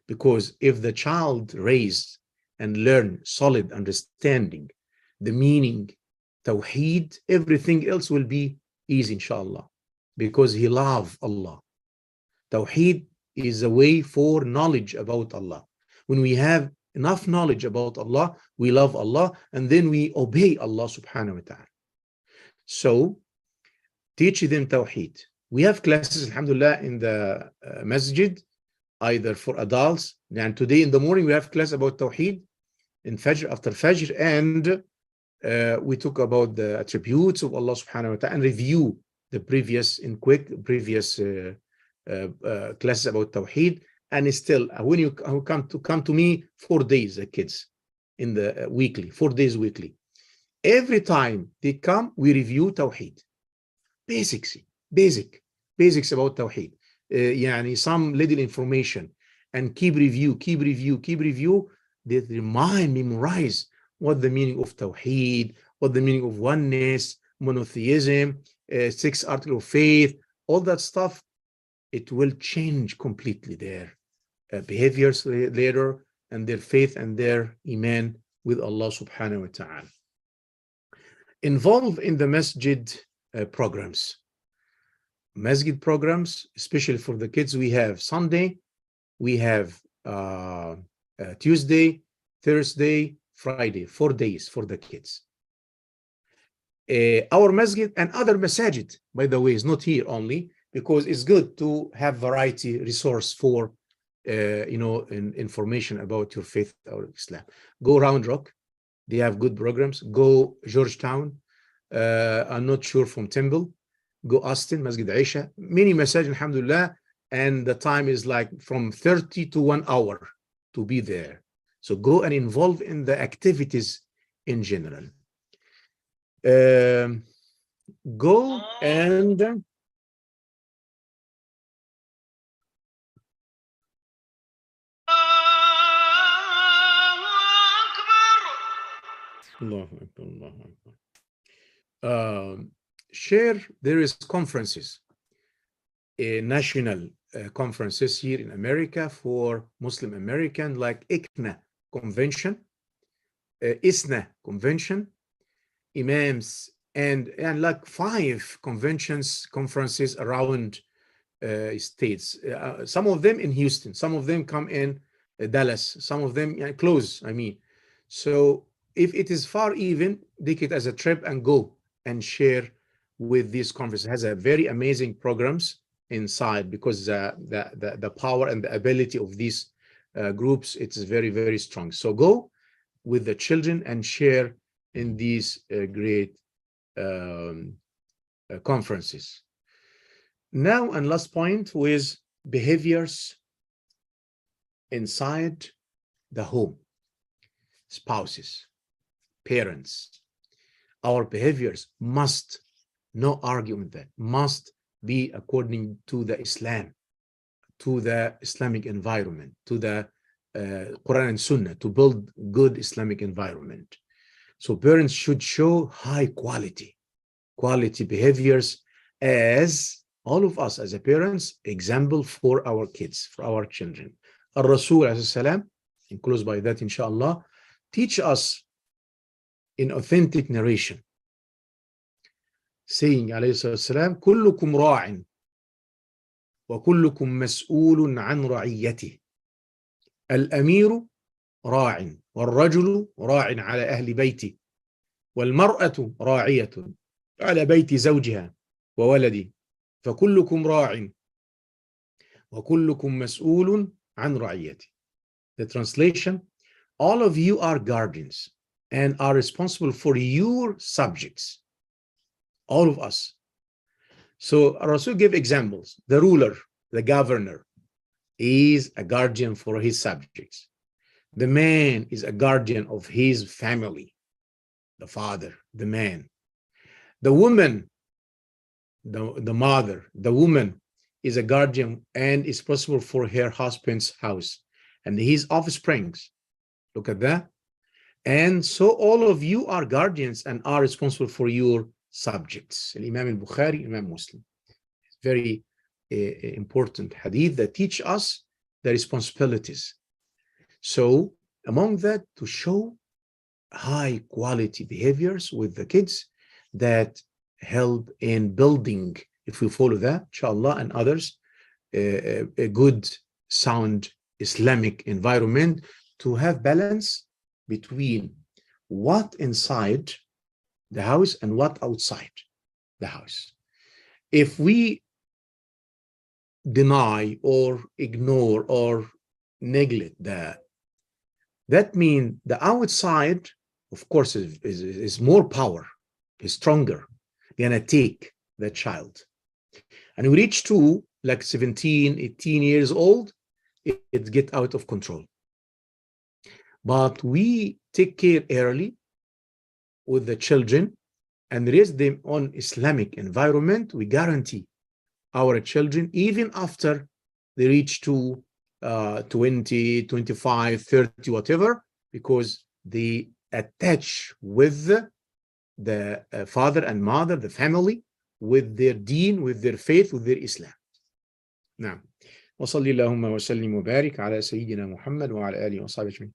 A: Because if the child raised and learn solid understanding, the meaning, Tawheed, everything else will be easy, inshallah, because he loves Allah. Tawheed is a way for knowledge about Allah. When we have enough knowledge about Allah, we love Allah, and then we obey Allah subhanahu wa ta'ala. So, teach them Tawheed. We have classes, alhamdulillah, in the masjid, either for adults, and today in the morning we have class about Tawheed in Fajr, after Fajr, and we talk about the attributes of Allah subhanahu wa ta'ala and review the previous classes about Tawheed. And still, when you come to me 4 days, the kids in the weekly, 4 days weekly, every time they come, we review Tawheed. Basics about Tawheed. Some little information, and keep review. They memorize what the meaning of Tawheed, what the meaning of oneness, monotheism, 6 articles of faith, all that stuff. It will change completely their behaviors later, and their faith and their iman with Allah subhanahu wa ta'ala. Involved in the masjid programs. Masjid programs, especially for the kids, we have Sunday, we have Tuesday, Thursday, Friday, 4 days for the kids. Our masjid and other masajid, by the way, is not here only, because it's good to have variety resource for information about your faith or Islam. Go Round Rock, they have good programs. Go Georgetown, I'm not sure from Temple. Go Austin, Masjid Aisha, many masajid, alhamdulillah, and the time is like from 30 to 1 hour to be there. So go and involve in the activities in general. Go and share. There is conferences, national conferences here in America for Muslim American, like ICNA convention, ISNA convention, imams, and like 5 conferences around states. Some of them in Houston, some of them come in Dallas, some of them close, I mean. So if it is far, even take it as a trip and go and share with these conferences. It has a very amazing programs inside, because the power and the ability of these groups, it's very, very strong. So go with the children and share in these great conferences. Now, and last point, with behaviors inside the home, spouses, parents. Our behaviors must, no argument that, must be according to the Islam, to the Islamic environment, to the Quran and Sunnah, to build good Islamic environment. So parents should show high quality behaviors, as all of us as a parents, example for our kids, for our children. Al-Rasul alayhi salam, and close by that inshallah, teach us in authentic narration, saying alayhi salam, kullukum ra'in wa kullukum mas'ulun an ra'iyatih. Al-amiru ra'in wal-rajulu ra'in ala ahli bayti wal-mar'atu ra'iyatun ala bayti zawjiha wa waladi فكلكم راع وكلكم مسؤول عن رعيته. The translation: all of you are guardians and are responsible for your subjects, all of us. So Rasul gave examples. The ruler, the governor, is a guardian for his subjects. The man is a guardian of his family, the father, the man. The woman, the mother, the woman, is a guardian and is responsible for her husband's house and his offsprings. Look at that. And so all of you are guardians and are responsible for your subjects. Imam al-Bukhari, Imam Muslim. Very important hadith that teach us the responsibilities. So among that, to show high quality behaviors with the kids that help in building, if we follow that, inshallah, and others, a good, sound Islamic environment, to have balance between what inside the house and what outside the house. If we deny or ignore or neglect that means the outside, of course, is more power, is stronger, gonna take the child. And we reach to like 17, 18 years old, it get out of control. But we take care early with the children and raise them on Islamic environment. We guarantee our children, even after they reach to 20, 25, 30, whatever, because they attach with the father and mother, the family, with their deen, with their faith, with their Islam. Now, وصلي اللهم وسلم وبارك على سيدنا محمد وعلى آله وصحبه أجمعين.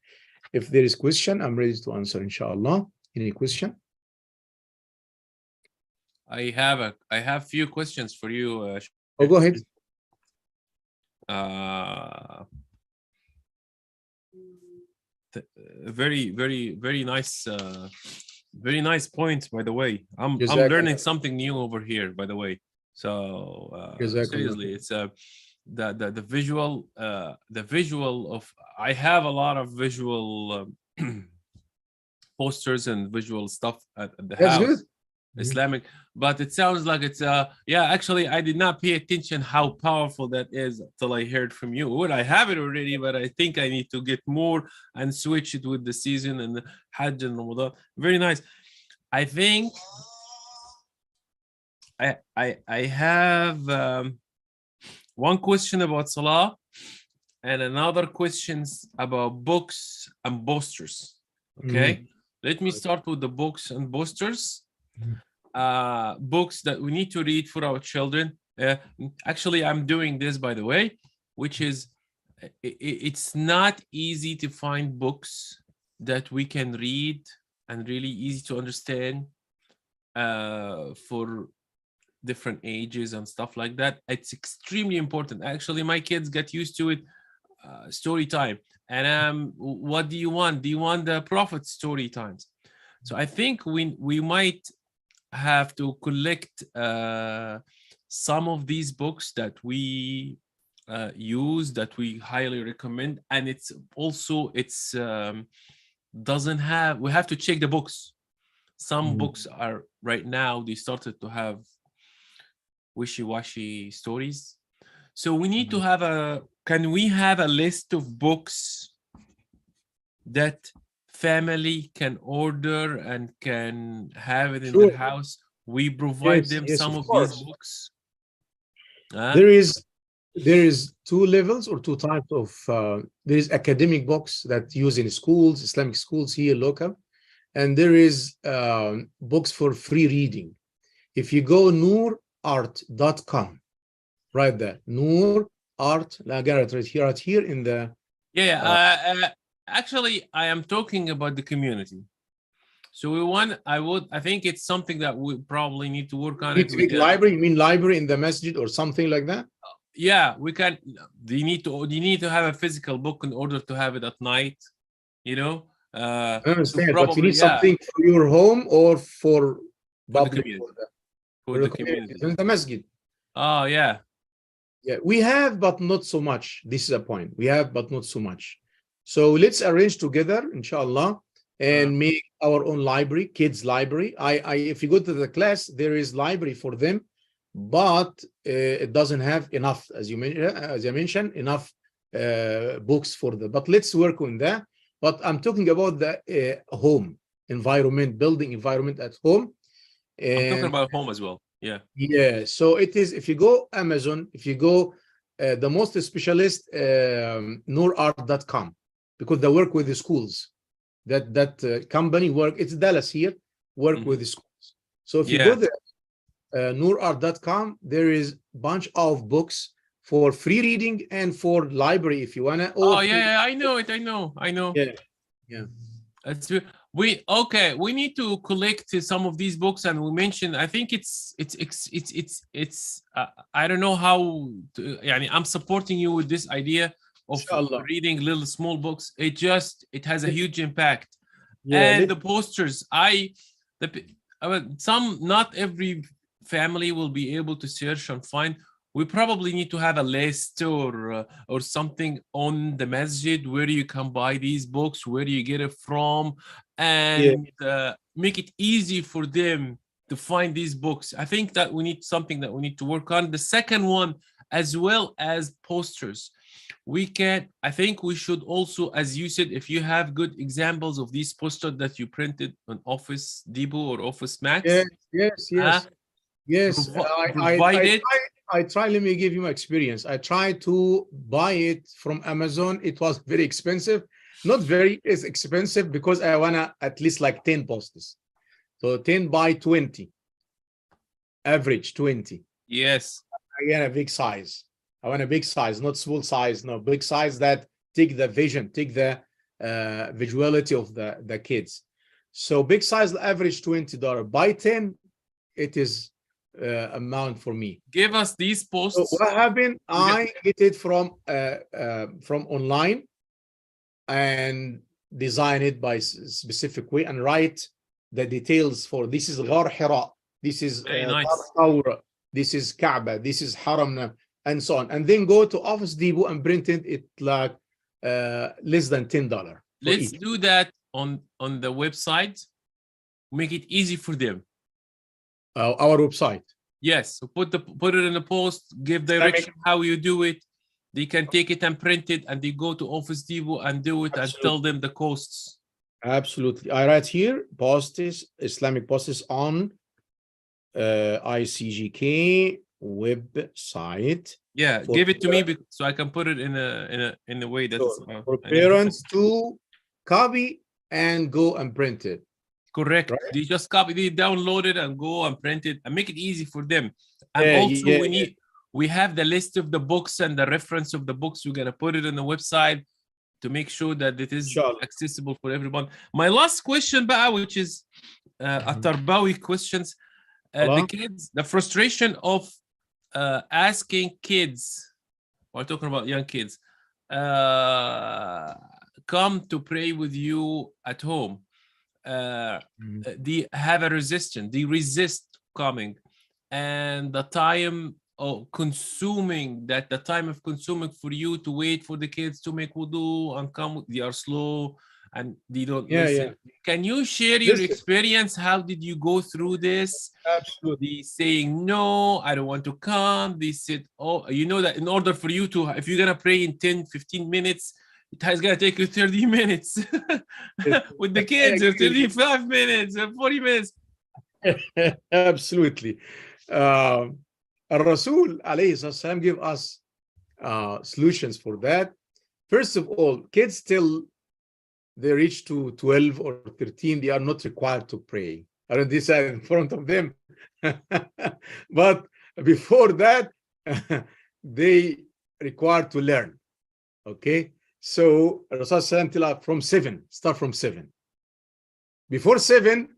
A: If there is question, I'm ready to answer, inshallah. Any question?
B: I have few questions for you.
A: Oh, go ahead.
B: Very nice. Very nice point, by the way. I'm learning something new over here, by the way. So seriously, it's the visual of, I have a lot of visual posters and visual stuff at the house.
A: Good.
B: Islamic, but it sounds like it's yeah, actually I did not pay attention how powerful that is till I heard from you. Well, I have it already, but I think I need to get more and switch it with the season and the Hajj and Ramadan. Very nice. I think I have one question about Salah and another questions about books and posters. Okay, let me start with the books and posters. Books that we need to read for our children, Actually, I'm doing this, by the way, which is it's not easy to find books that we can read and really easy to understand for different ages and stuff like that. It's extremely important. Actually, my kids get used to it. Story time. And what do you want? Do you want the Prophet story times? So I think we might have to collect some of these books that we use, that we highly recommend, and it's also doesn't have. We have to check the books. Some books are right now they started to have wishy-washy stories, so we need to have a. Can we have a list of books that family can order and can have it in their house? We provide them some of these books.
A: There is two levels or two types of there is academic books that use in schools, Islamic schools here local, and there is books for free reading. If you go noorart.com, right there, Noorart, I got it right here in the
B: actually I am talking about the community. So I think it's something that we probably need to work on.
A: Library, you mean library in the masjid or something like that?
B: Yeah, we can. You need to have a physical book in order to have it at night, you know.
A: I understand, but you need something for your home or for public,
B: for the community
A: in the masjid.
B: Oh yeah,
A: we have, but not so much. This is a point. We have, but not so much. So let's arrange together, inshallah, and make our own library, kids library. If you go to the class, there is library for them, but it doesn't have enough, as I mentioned, enough books for them. But let's work on that. But I'm talking about the home environment, building environment at home.
B: And I'm talking about home as well.
A: Yeah. So it is. If you go Amazon, if you go the most specialist noorart.com, because they work with the schools. That company work. It's Dallas here. Work with the schools. So if you go there. Noorart.com, there is a bunch of books for free reading and for library if you wanna.
B: I know it. I know.
A: Yeah.
B: We need to collect some of these books, and we mentioned. I think it's I don't know how. I'm supporting you with this idea of reading little small books. It has a huge impact. And the posters. Not every family will be able to search and find. We probably need to have a list or something on the masjid where you can buy these books, where you get it from, and make it easy for them to find these books. I think that we need something that we need to work on. The second one, as well as posters, I think we should also, as you said, if you have good examples of these posters that you printed on Office Depot or Office Max.
A: Yes, I try. Let me give you my experience. I tried to buy it from Amazon. It was very expensive. Not very expensive because I wanna at least like 10 posters. So 10 by 20. Average 20.
B: Yes.
A: I get a big size. I want a big size, not small size. No, big size that take the vision, take the visuality of the kids. So big size, average $20. Buy 10, it is amount for me.
B: Give us these posts.
A: So what happened? I get it from online and design it by specific way and write the details for this is Ghar Hira, this is Thawra, this is Kaaba, this is Haramna, and so on, and then go to Office Depot and print it like less than $10.
B: Let's do that on the website. Make it easy for them.
A: Our website.
B: Yes, so put it in the post. Give direction how you do it. They can take it and print it, and they go to Office Depot and do it. Absolutely. And tell them the costs.
A: Absolutely, I write here posters, Islamic posters on ICGK website.
B: Yeah, give it to me so I can put it in a way that's
A: for parents to copy and go and print it.
B: Correct. Right? They just copy, they download it and go and print it and make it easy for them. And We have the list of the books and the reference of the books. We're gonna put it on the website to make sure that it is
A: Inshallah.
B: accessible for everyone. My last question, بقى, which is a Tarbawi questions. The kids, the frustration of asking kids, we're talking about young kids, come to pray with you at home. They have a resistance, they resist coming, and the time of consuming, that the time of consuming for you to wait for the kids to make wudu and come, they are slow and they don't listen. Can you share your experience? How did you go through this?
A: Absolutely.
B: They saying no, I don't want to come. They said, oh, you know that in order for you to, if you're gonna pray in 10-15 minutes, it has gonna take you 30 minutes with the kids, or 35 minutes, or 40 minutes.
A: Absolutely. Al-Rasul alayhi salam give us solutions for that. First of all, kids till they reach to 12 or 13, they are not required to pray. I don't decide in front of them. But before that, they required to learn. Okay? So Rasul from 7, start from 7. Before 7,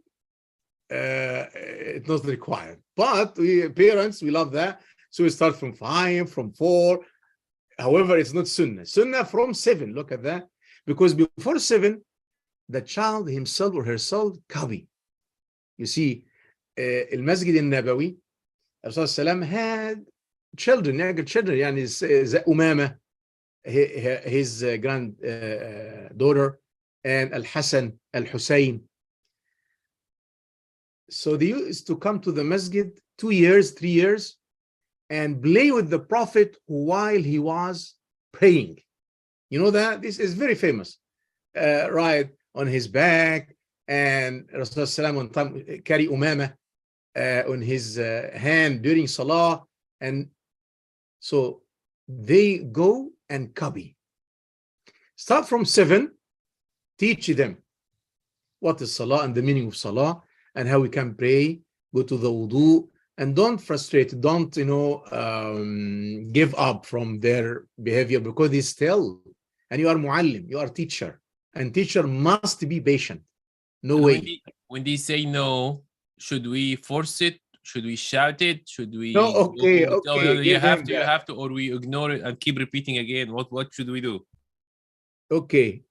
A: it's not required. But we parents, we love that. So we start from 5, from 4. However, it's not sunnah. Sunnah from 7. Look at that. Because before 7, the child himself or herself copy. You see, Al-Masjid al-Nabawi, Rasul had children, younger children, yani Umama, his granddaughter, and Al-Hassan, Al-Hussein. So they used to come to the masjid 2 years, 3 years, and play with the Prophet while he was praying. You know that? This is very famous. Right on his back, and Rasulullah one time carry Umama on his hand during Salah. And so they go and copy. Start from 7, teach them what is Salah and the meaning of Salah, and how we can pray, go to the wudu, and don't frustrate, don't, give up from their behavior, because they still, and you are muallim, you are teacher, and teacher must be patient. No way.
B: When they say no, should we force it? Should we shout it? Should we?
A: No, okay.
B: You have to, or we ignore it and keep repeating again. What should we do?
A: Okay,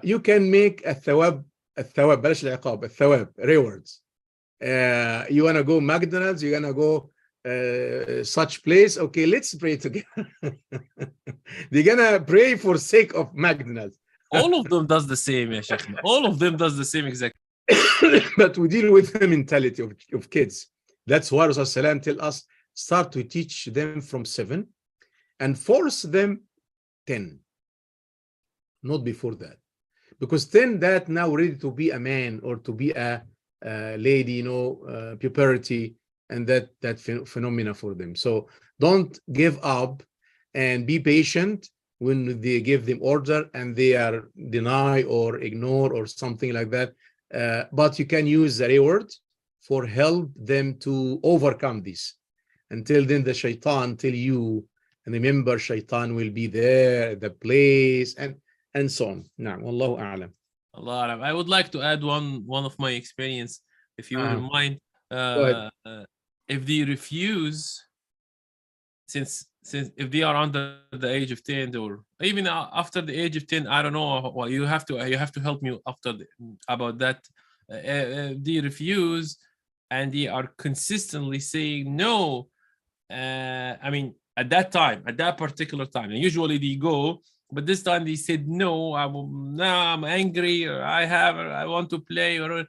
A: you can make a thawab, بلاش العقاب, الثواب, rewards. You wanna go McDonald's, you're gonna go such place. Okay, let's pray together. They're gonna pray for sake of McDonald's.
B: All of them does the same, ya Sheikh. All of them does the same exactly.
A: But we deal with the mentality of kids. That's why Rasulullah tell us, start to teach them from 7 and force them 10. Not before that. Because 10, that now ready to be a man or to be a lady, puberty, and that phenomena for them. So don't give up and be patient when they give them order and they are deny or ignore or something like that. But you can use the reward for help them to overcome this. Until then, the shaitan tell you, and remember, shaitan will be there at the place, and so on. Na'am, wallahu a'lam.
B: Allah A'lam. I would like to add one of my experience, if you wouldn't mind. If they refuse, since if they are under the age of 10 or even after the age of 10, I don't know. Well, you have to help me about that. They refuse and they are consistently saying no. I mean, at that particular time, and usually they go. But this time they said no. I'm angry, or I want to play, or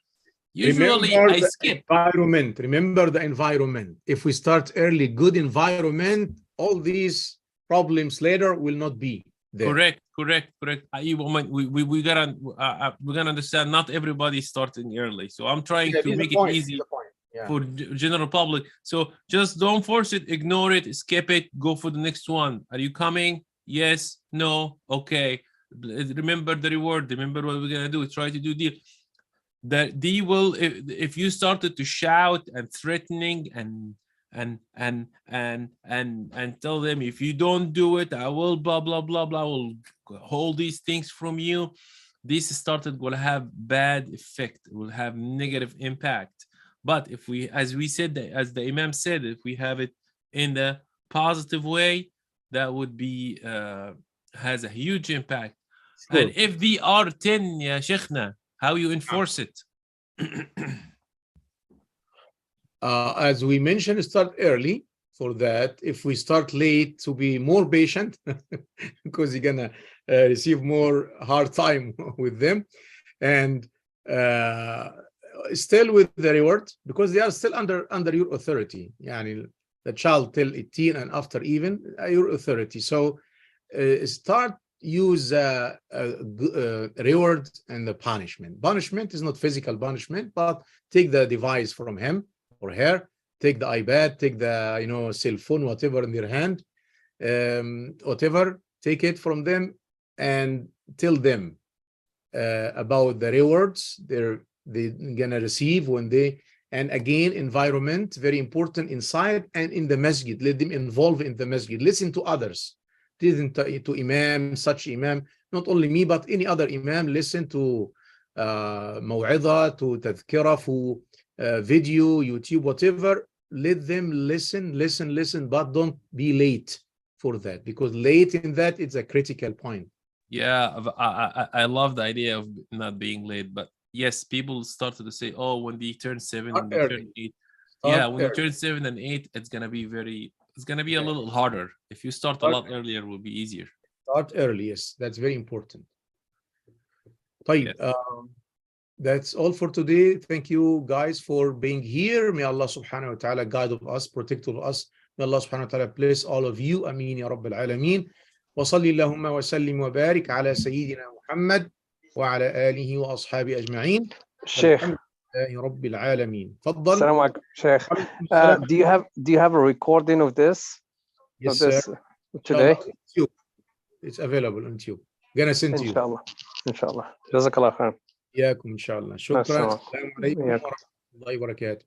B: usually I skip.
A: Remember the environment. If we start early, good environment, all these problems later will not be there.
B: Correct. We gotta understand. Not everybody is starting early, so I'm trying to make it easy for general public. So just don't force it, ignore it, skip it, go for the next one. Are you coming? Yes, no, okay. Remember the reward. Remember what we're gonna do. Try to do deal. That they will. If you started to shout and threatening and tell them, if you don't do it, I will blah blah blah blah, I will hold these things from you. This will have bad effect, it will have negative impact. But if we, as we said, as the Imam said, if we have it in the positive way, that would be has a huge impact.
A: Sure.
B: And if they are 10, ya Sheikhna, how you enforce it?
A: As we mentioned, start early for that. If we start late, to be more patient because you're gonna receive more hard time with them, and still with the reward, because they are still under your authority. Yani the child till 18 and after even your authority. So start use reward and the punishment. Punishment is not physical punishment, but take the device from him or her, take the iPad, take the cell phone, whatever in their hand, whatever, take it from them and tell them about the rewards they're gonna receive when they. And again, environment, very important, inside and in the masjid. Let them involve in the masjid. Listen to others. Listen to imam, such imam, not only me, but any other imam. Listen to maw'idha, to tadhkira, for video, YouTube, whatever. Let them listen, but don't be late for that, because late in that, it's a critical point.
B: Yeah, I love the idea of not being late, but yes, people started to say, oh, when they turn 7 and they turn 8. Yeah, when you turn 7 and 8, it's gonna be a little harder. If you start a lot earlier, it will be easier.
A: Start early, yes, that's very important. طيب, that's all for today. Thank you guys for being here. May Allah subhanahu wa ta'ala guide of us, protect of us. May Allah subhanahu wa ta'ala bless all of you. Ameen ya Rabbil Alameen. وصلي اللهم وسلم وبارك على سيدنا محمد وعلى آله وأصحابه أجمعين.
D: Sheikh.
A: يا رب العالمين. تفضل.
D: Assalamu alaikum, Sheikh. Do you have a recording of this?
A: Yes,
D: of this
A: sir.
D: Today?
A: It's available on YouTube. Gonna send to you.
D: Inshallah. Jazakallah khair.
A: إياكم إن شاء الله. شكرا. السلام عليكم ورحمة الله وبركاته.